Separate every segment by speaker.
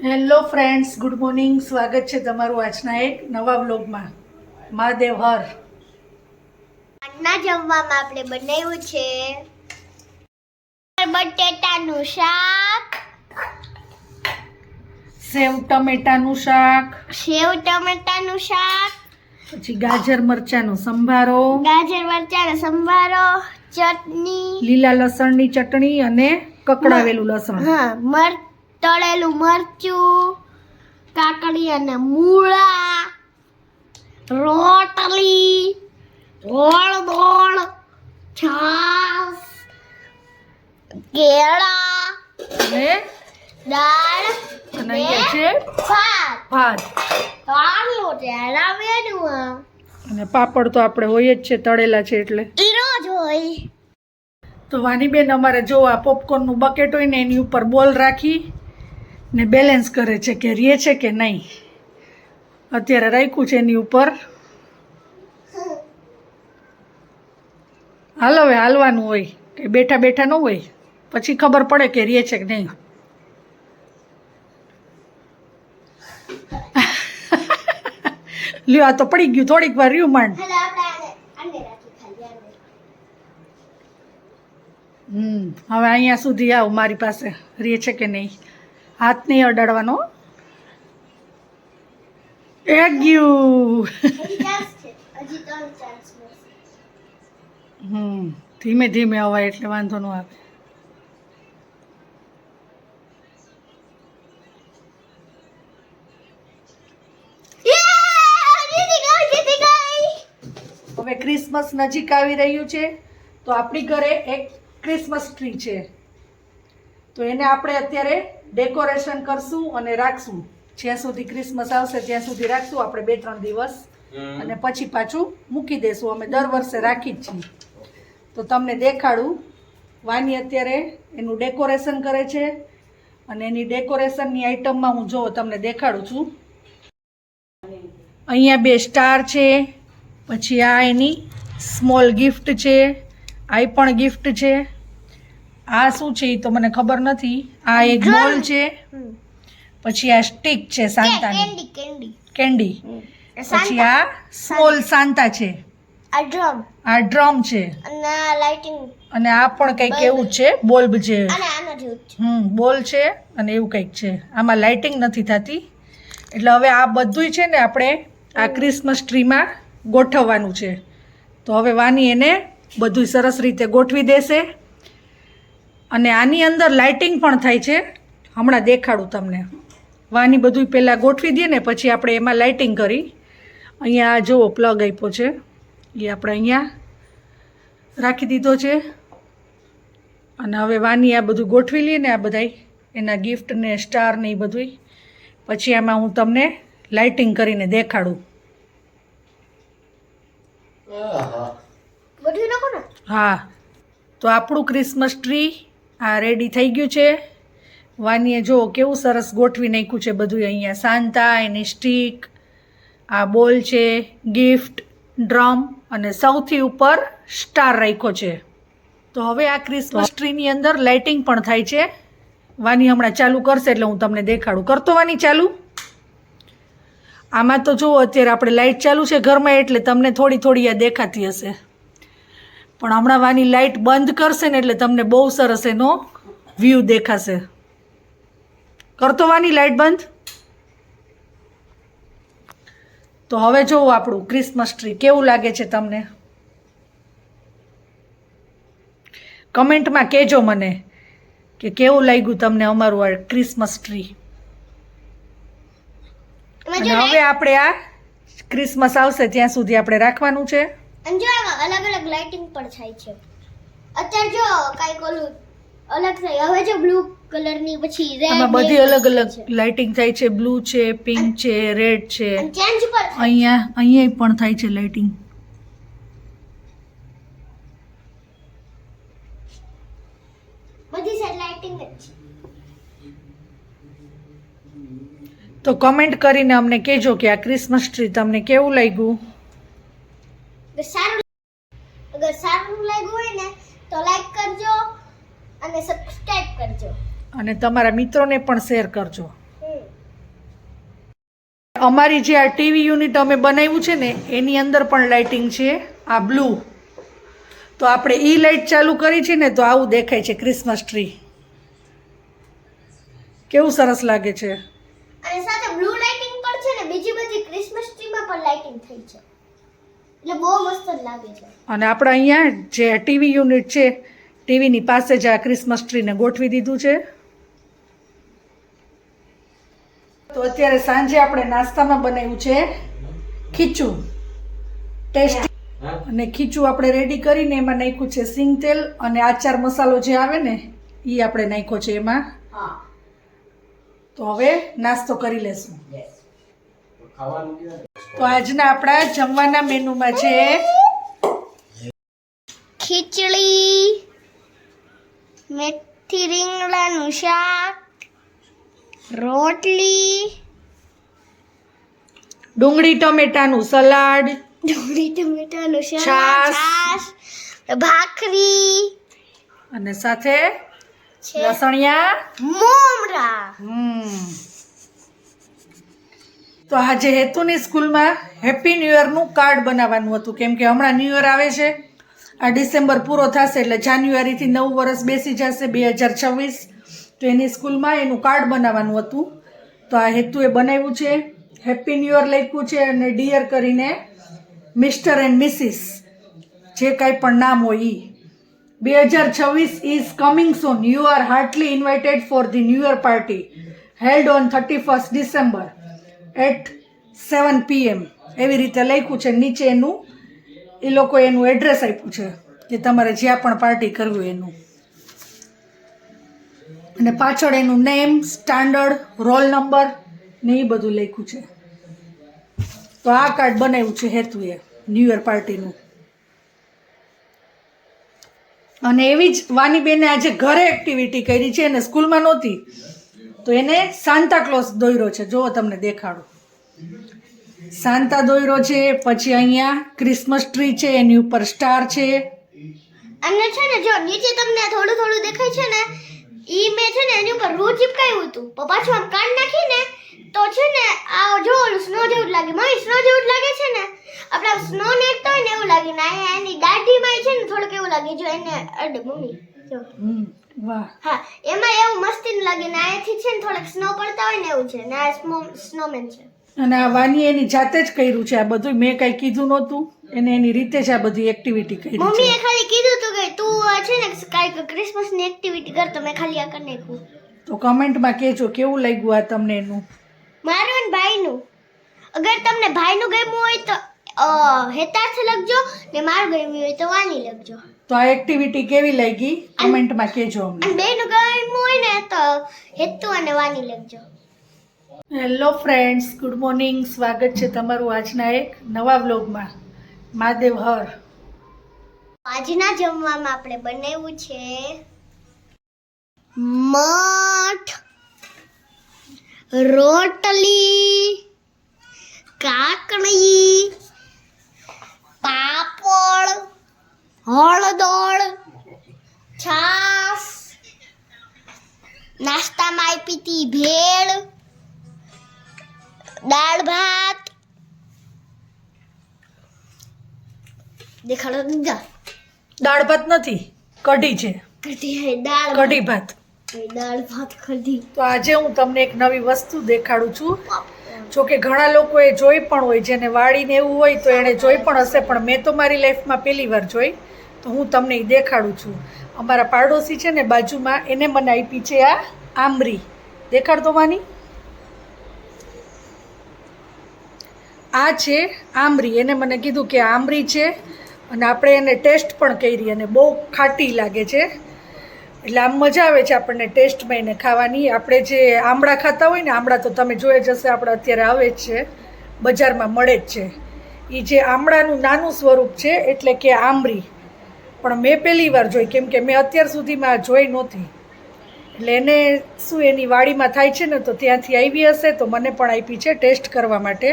Speaker 1: Hello friends, good morning. સ્વાગત છે તમારું આજના એક નવા વ્લોગમાં. મહાદેવ હર.
Speaker 2: આજના જમવામાં આપણે બનાવ્યું છે બટેટાનું શાક,
Speaker 1: સેવ ટમેટાનું શાક, પછી ગાજર મરચાંનો સંભારો,
Speaker 2: ચટણી,
Speaker 1: લીલા લસણની ચટણી અને કકડાવેલું લસણ,
Speaker 2: તળેલું મરચું, કાકડી અને મૂળા, રોટલી, ગોળ, છાસ, કેળા
Speaker 1: અને
Speaker 2: દાળ
Speaker 1: અને અહીંયા છે
Speaker 2: ભાત.
Speaker 1: ભાત અને પાપડ તો આપણે હોય જ છે, તળેલા છે એટલે
Speaker 2: રોજ હોય.
Speaker 1: તો વાનીબેન અમારે જો આ પોપકોર્નનું બકેટ હોય ને એની ઉપર બોલ રાખી ને બેલેન્સ કરે છે કે રીએ છે કે નહીં. અત્યારે રાખ્યું છે એની ઉપર. હાલ હવે હાલવાનું હોય કે બેઠા બેઠા ન હોય, પછી ખબર પડે કે રીએ છે કે નહીં. લ્યો, આ તો પડી ગયું, થોડીક વાર રહ્યું માંડ. હવે અહીંયા સુધી આવ મારી પાસે, રીએ છે કે નહીં. હાથ નહીં અડાડવાનો. એક ગયું. ધીમે ધીમે અવાય એટલે વાંધો ન આવે. હવે ક્રિસમસ નજીક આવી રહ્યું છે તો આપણી ઘરે એક ક્રિસમસ ટ્રી છે, તો એને આપણે અત્યારે ડેકોરેશન કરશું અને રાખશું. જ્યાં સુધી ક્રિસમસ આવશે ત્યાં સુધી રાખશું આપણે 2-3 દિવસ, અને પછી પાછું મૂકી દેશું. અમે દર વર્ષે રાખી જ છીએ. તો તમને દેખાડું. વાની અત્યારે એનું ડેકોરેશન કરે છે, અને એની ડેકોરેશનની આઈટમમાં હું જો તમને દેખાડું છું. અહીંયા 2 સ્ટાર છે, પછી આ એની સ્મોલ ગિફ્ટ છે, આ પણ ગિફ્ટ છે. આ શું છે એ તો મને ખબર નથી. આ એક બોલ છે, પછી આ સ્ટીક છે સાન્તાની કેન્ડી, પછી આ સ્મોલ સાન્તા છે, આ ડ્રમ છે, અને આ પણ કંઈક એવું છે, બોલ્બ છે, બોલ છે અને એવું કંઈક છે. આમાં લાઇટિંગ નથી થતી. એટલે હવે આ બધુંય છે ને આપણે આ ક્રિસમસ ટ્રીમાં ગોઠવવાનું છે. તો હવે વાની એને બધું સરસ રીતે ગોઠવી દેશે, અને આની અંદર લાઇટિંગ પણ થાય છે. હમણાં દેખાડું તમને. વાની બધું પહેલાં ગોઠવી દે ને પછી આપણે એમાં લાઇટિંગ કરી. અહીંયા આ જુઓ પ્લગ આપ્યો છે, એ આપણે અહીંયા રાખી દીધો છે. અને હવે વાની આ બધું ગોઠવી લઈએ ને, આ બધાય એના ગિફ્ટ ને સ્ટાર ને એ બધું, પછી આમાં હું તમને લાઇટિંગ કરીને દેખાડું. હા, તો આપણું ક્રિસમસ ટ્રી આ રેડી થઈ ગયું છે. વાનીએ જો કેવું સરસ ગોઠવી નાખ્યું છે બધું. અહીંયા સાન્તા, એની સ્ટીક, આ બોલ છે, ગિફ્ટ, ડ્રમ, અને સૌથી ઉપર સ્ટાર રાખ્યો છે. તો હવે આ ક્રિસમસ ટ્રીની અંદર લાઇટિંગ પણ થાય છે. વાની હમણાં ચાલુ કરશે એટલે હું તમને દેખાડું. કરતો વાની ચાલુ. આમાં તો જુઓ અત્યારે આપણે લાઇટ ચાલુ છે ઘરમાં એટલે તમને થોડી થોડી આ દેખાતી હશે, પણ હમણાં વાની લાઇટ બંધ કરશે ને એટલે તમને બહુ સરસ એનો વ્યૂ દેખાશે. કરતો વાની લાઇટ બંધ. તો હવે જોવો આપણું ક્રિસમસ ટ્રી કેવું લાગે છે તમને. કમેન્ટમાં કહેજો મને કે કેવું લાગ્યું તમને અમારું આ ક્રિસમસ ટ્રી. અને હવે આપણે આ ક્રિસમસ આવશે ત્યાં સુધી આપણે રાખવાનું છે.
Speaker 2: જો આમાં અલગ અલગ લાઇટિંગ પણ થાય છે. અત્યારે જો કાંઈક ઓલું અલગ થાય. હવે જો બ્લુ કલરની, પછી રેડ,
Speaker 1: આમાં બધી અલગ અલગ લાઇટિંગ થાય છે. બ્લુ છે, પિંક છે, રેડ છે.
Speaker 2: ચેન્જ પણ
Speaker 1: અહીંયા પણ થાય છે લાઇટિંગ.
Speaker 2: બધી સાઈડ લાઇટિંગ જ છે.
Speaker 1: તો કમેન્ટ કરીને અમને કહેજો કે આ ક્રિસમસ ટ્રી તમને કેવું લાગ્યું.
Speaker 2: અગર સારું લાગ્યું હોય ને તો લાઈક કરજો અને સબસ્ક્રાઇબ કરજો.
Speaker 1: અને તમારા મિત્રોને પણ શેર કરજો. અમારી જે આ ટીવી યુનિટ અમે બનાવ્યું છે ને એની અંદર પણ લાઇટિંગ છે આ બ્લુ. તો આપણે ઈ લાઇટ ચાલુ કરી છે ને તો આવું દેખાય છે ક્રિસમસ ટ્રી. કેવું સરસ લાગે છે.
Speaker 2: અને સાથે બ્લુ લાઇટિંગ પણ છે ને બીજી બધી ક્રિસમસ ટ્રીમાં પણ લાઇટિંગ થઈ છે. એટલે બહુ મસ્ત લાગે છે.
Speaker 1: અને આપણે અહીંયા જે ટીવી યુનિટ છે ટીવીની પાસે જ આ ક્રિસમસ ટ્રીને ગોઠવી દીધું છે. તો અત્યારે સાંજે આપણે નાસ્તામાં બનાવ્યું છે ખીચું ટેસ્ટી. અને ખીચું આપણે રેડી કરીને એમાં નાખ્યું છે સિંગ તેલ અને આચાર મસાલો જે આવે ને એ આપણે નાખ્યો છે એમાં. તો હવે નાસ્તો કરી લેશું. તો આજના આપણા જમવાના મેનુમાં છે
Speaker 2: ખીચડી, મેથી રીંગણાનું શાક, રોટલી,
Speaker 1: ડુંગળી ટમેટાનું સલાડ, છાશ,
Speaker 2: ભાખરી
Speaker 1: અને સાથે
Speaker 2: છે
Speaker 1: લસણિયા
Speaker 2: મોમરા.
Speaker 1: તો આજે હેતુની સ્કૂલમાં હેપી ન્યૂ યરનું કાર્ડ બનાવવાનું હતું કેમ કે હમણાં ન્યૂ યર આવે છે. આ ડિસેમ્બર પૂરો થશે એટલે જાન્યુઆરીથી નવું વર્ષ બેસી જશે 2026. તો એની સ્કૂલમાં એનું કાર્ડ બનાવવાનું હતું. તો આ હેતુએ બનાવ્યું છે. હેપી ન્યૂ યર લખ્યું છે અને ડિયર કરીને મિસ્ટર એન્ડ મિસિસ જે કાંઈ પણ નામ હોય એ. 2026 is coming soon. You are heartily invited for the New Year party held on 31st December at 7 PM. એવી રીતે લખ્યું છે. નીચે એનું એ લોકો એનું એડ્રેસ આપ્યું છે કે તમારે જ્યાં પણ પાર્ટી કરવી હોય એનું. અને પાછળ એનું નેમ, સ્ટાન્ડર્ડ, રોલ નંબર ને એ બધું લખ્યું છે. તો આ કાર્ડ બનાવ્યું છે હેતુએ ન્યૂ યર પાર્ટીનું. અને એવી જ વાનીબેને આજે ઘરે એક્ટિવિટી કરી છે અને સ્કૂલમાં નહોતી તો એને સાન્તા ક્લોઝ દોર્યો છે. જુઓ તમને દેખાડો. સાન્તા દોર્યો છે. પછી અહીંયા ક્રિસમસ ટ્રી છે એની ઉપર સ્ટાર છે.
Speaker 2: અને છે ને જો નીચે તમને થોડું થોડું દેખાય છે ને ઈ મેં છે ને એની ઉપર રૂ ચિપકાવ્યું હતું પણ પાછું આમ કાઢ નાખી ને તો છે ને આ જો સ્નો જેવું જ લાગે. મમ્મી સ્નો જેવું જ લાગે છે ને આપણે સ્નો નેકતા હોય ને એવું લાગે ને આ એની દાઢીમાં છે ને થોડુંક એવું લાગે જો એને અડ મમ્મી જો
Speaker 1: વાહ.
Speaker 2: હા એમાં એવું મસ્તી લાગે ને આથી છે ને થોડુંક સ્નો પડતા હોય ને એવું છે ને આ સ્નોમેન છે.
Speaker 1: અને આ વાની એની જાતે જ કર્યું છે આ બધું. મેં કાંઈ કીધું નહોતું. એને એની રીતે જ આ બધી એક્ટિવિટી કરી છે.
Speaker 2: મમ્મીએ ખાલી કીધું હતું કે તું છે ને કાંઈક ક્રિસમસની એક્ટિવિટી કર તો મેં ખાલી આ કરી નાખ્યું.
Speaker 1: તો કમેન્ટમાં કહેજો કેવું લાગ્યું આ તમને એનું.
Speaker 2: મારું અને ભાઈનું. અગર તમને ભાઈનું ગમ્યું હોય તો હેતાર્થ લખજો ને મારું ગમ્યું હોય તો વાની લખજો.
Speaker 1: તો આ એક્ટિવિટી કેવી લાગી કમેન્ટમાં કહેજો અમને.
Speaker 2: અને બેનું ગમ્યું હોય ને તો હેતુ અને વાની લખજો.
Speaker 1: Hello friends, good morning. સ્વાગત છે તમારું આજના એક નવા વ્લોગમાં. મહાદેવ હર.
Speaker 2: આજના જમવામાં આપણે બનાવ્યું છે મઠ, રોટલી, કાકડી, પાપડ, હળદર, છાશ, નાસ્તામાં આપી હતી ભેળ, દાળ ભાત. દેખાડો દીધા.
Speaker 1: દાળ ભાત નથી, કઢી છે. કઢી ભાત.
Speaker 2: દાળ ભાત ખાધી.
Speaker 1: તો આજે હું તમને એક નવી વસ્તુ દેખાડું છું. જો કે ઘણા લોકોએ જોઈ પણ હોય, જેને વાળીને એવું હોય તો એણે જોઈ પણ હશે, પણ મેં તો મારી લાઈફમાં પહેલી વાર જોઈ. તો હું તમને એ દેખાડું છું. અમારા પાડોશી છે ને બાજુમાં, એને મને આપી છે આ આંબરી. દેખાડતો વાની. આ છે આંબરી. એને મને કીધું કે આંબરી છે અને આપણે એને ટેસ્ટ પણ કરી અને બહુ ખાટી લાગે છે. એટલે આમ મજા આવે છે આપણને ટેસ્ટમાં એને ખાવાની. આપણે જે આમળા ખાતા હોય ને, આમળા તો તમે જોઈ જ હશે, આપણે અત્યારે આવે જ છે, બજારમાં મળે જ છે. એ જે આમળાનું નાનું સ્વરૂપ છે એટલે કે આંબરી. પણ મેં પહેલી વાર જોઈ, કેમ કે મેં અત્યાર સુધીમાં જોઈ નહોતી. એટલે એને શું એની વાડીમાં થાય છે ને, તો ત્યાંથી આવી હશે તો મને પણ આપી છે ટેસ્ટ કરવા માટે.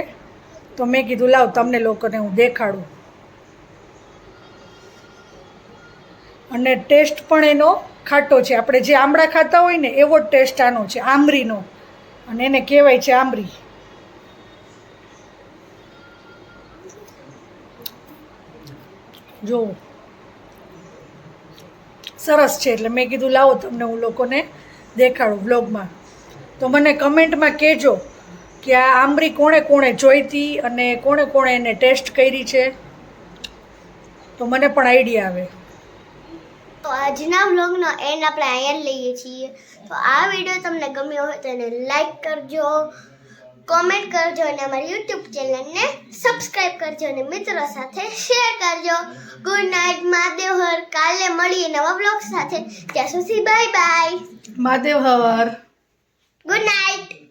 Speaker 1: તો મેં કીધું લાવ તમને લોકોને હું દેખાડું. અને ટેસ્ટ પણ એનો ખાટો છે. આપણે જે આમળા ખાતા હોય ને એવો જ ટેસ્ટ આનો છે, આંબરીનો. અને એને કહેવાય છે આંબરી. જો સરસ છે, એટલે મેં કીધું લાવો તમને હું લોકોને દેખાડું વ્લોગમાં. તો મને કમેન્ટમાં કહેજો કે આ આંબરી કોણે કોણે જોઈતી અને કોણે કોણે એને ટેસ્ટ કરી છે, તો મને પણ આઈડિયા આવે.
Speaker 2: તો આજના વ્લોગનો એન્ડ આપણે અહીંયા લઈએ છીએ. તો આ વિડીયો તમને ગમ્યો હોય તો એને લાઈક કરજો, કોમેન્ટ કરજો અને અમારી યુટ્યુબ ચેનલને સબસ્ક્રાઇબ કરજો અને મિત્રો સાથે શેર કરજો. Good night, Mahadev Har. કાલે મળીએ નવા વ્લોગ સાથે. ત્યાં સુધી bye bye.
Speaker 1: Mahadev Har.
Speaker 2: Good night.